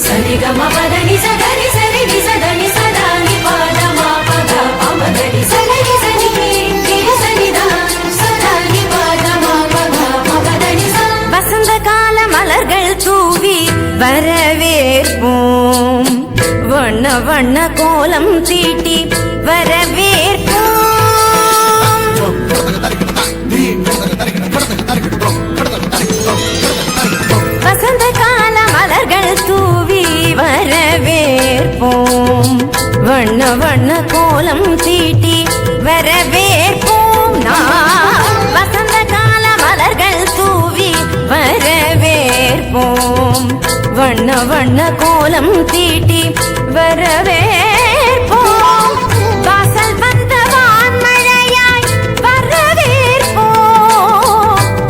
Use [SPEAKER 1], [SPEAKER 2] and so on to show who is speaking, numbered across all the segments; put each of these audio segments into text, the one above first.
[SPEAKER 1] சரிகமபதனி சகரி சரி நிசதனி சதானி பாதமா பத பமகரி சகரி சனி நிசனிதா சதானி பாதமா பத பமகரி ச. வசந்த கால மலர்கள் தூவி வரவேற்போம், வண்ண வண்ண கோலம் தீட்டி வரவேற்போம். வசந்த கால மலர்கள் தூவி வரவேற்போம், வண்ண வண்ண கோலம் தீட்டி வரவேற்போம். வசந்த கால மலர்கள் தூவி வரவேற்போம், வண்ண வண்ண கோலம் தீட்டி வரவேற்போம். வாசல் வந்த வான்மழையாய் வரவேற்போம்,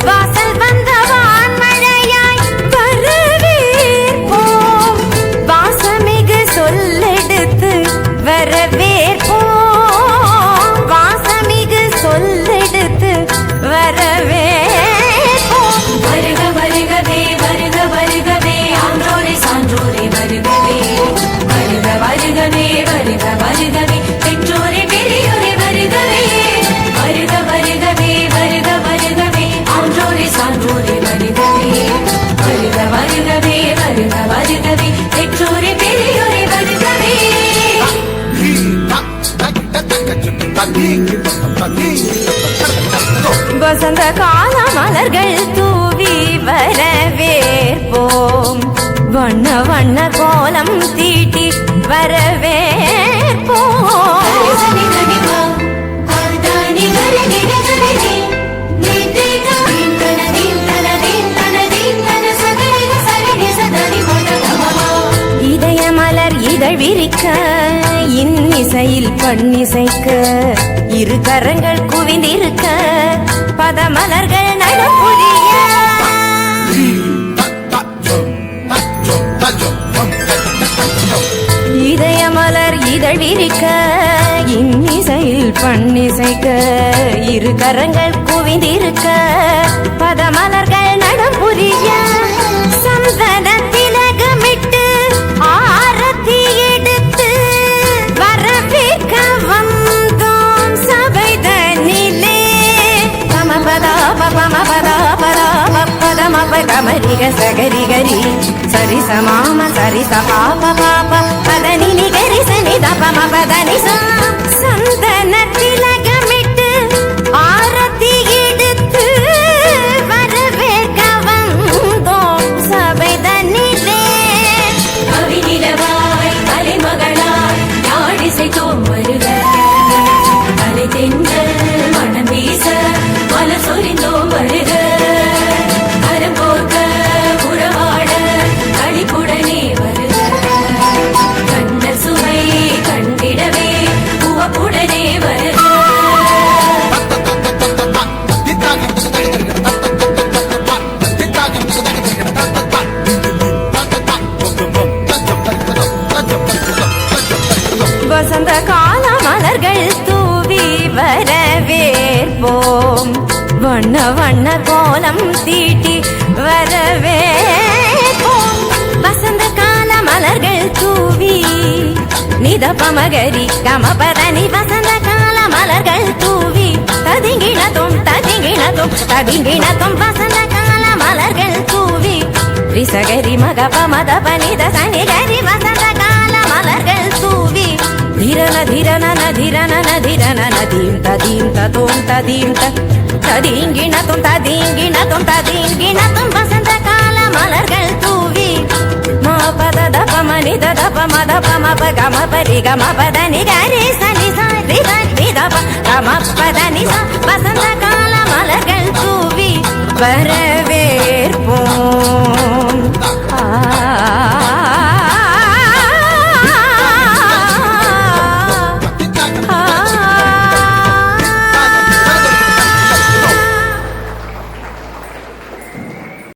[SPEAKER 1] வாசல் வந்த வான்மழையாய் வரவேற்போம். வாசமிகு சொல்லெடுத்து வரவேற்போம், வாசமிகு சொல்லெடுத்து வரவேற்போம். வருக வருகவே வருக வருகவே ஆன்றோரை சான்றோரை வருகவே, வருக வருகவே வருக வருகவே பெற்றோரை பெரியோரை வருகவே, வருக வருகவே வருக வருகவே ஆன்றோரை சான்றோரை வருகவே, வருக வருகவே வருக வருகவே பெற்றோரை பெரியோரை வருகவே. வசந்த கால மலர்கள் தூவி வரவேற்போம், வண்ண வண்ண கோலம் தீட்டி வரவேற்போம். இதய மலர் இதழ் விரிக்க இன்னிசையில் பண்ணிசைக்க இரு கரங்கள் குவிந்திருக்க பதமலர்கள் நடப்புரிய. இதய மலர் இதழ் விரிக்க இன்னிசையில் பண்ணிசைக்க இரு கரங்கள் குவிந்திருக்க பதமலர்கள் நடப்புரிய. சந்தன திலகமிட்டு ஆரத்தி எடுத்து வரவேற்க வந்தோம் சபைதனிலே. பமபதா பமபதா பதா பதம பகமரிக சகரிகரி சரி சமாம சரி சபாப பாப பதனி நிகரி சனி தபம பதனி ச. சந்தன திலகமிட்டு ஆரத்தி எடுத்து வரவேற்க வந்தோம் சபைதனிலே. கவிநிலவாய் கலைமகளாய் யாழிசைத்தோம் வருக, கலை தென்றல் மனம் வீச மலர் சொரிந்தோம் வருக. கரம் கோர்க்க உறவாட களிப்புடனே வருக, கண்ட சுவை கண்டிடவே உவப்புடனே வருக. வசந்த கால மலர்கள் தூவி வரவேற்போம், வண்ண வண்ண கோலம் தீட்டி வரவேற்போம். வசந்த கால மலர்கள் தூவி நித பமகரி கமபதனி. வசந்த கால மலர்கள் தூவி ததிங்கிணத்தும் ததிங்கிணத்தும் ததிங்கிணத்தும். வசந்த கால மலர்கள் தூவி ரிசகரி மக பமத பனித சனிகரி. வசந்த கால மலர்கள் தூவி ಧಿರನ ಧಿರನ ನಧಿರನ ನಧಿರನ ನದೀಂ ತದೀಂ ತೋಂ ತದೀಂ ತದೀಂಗಿಣ ತುಂ ತದೀಂಗಿಣ ತುಂ ತದೀಂಗಿಣ ತುಂ. ವಸಂತ ಕಾಲ ಮಲர்கள் தூவி மா பத தப மனி தப மத பம ப கம பரி கம பத நி கரி சனி சரி சரி தப கம பத நி ச. வசந்த கால மலர்கள் தூவி வரவே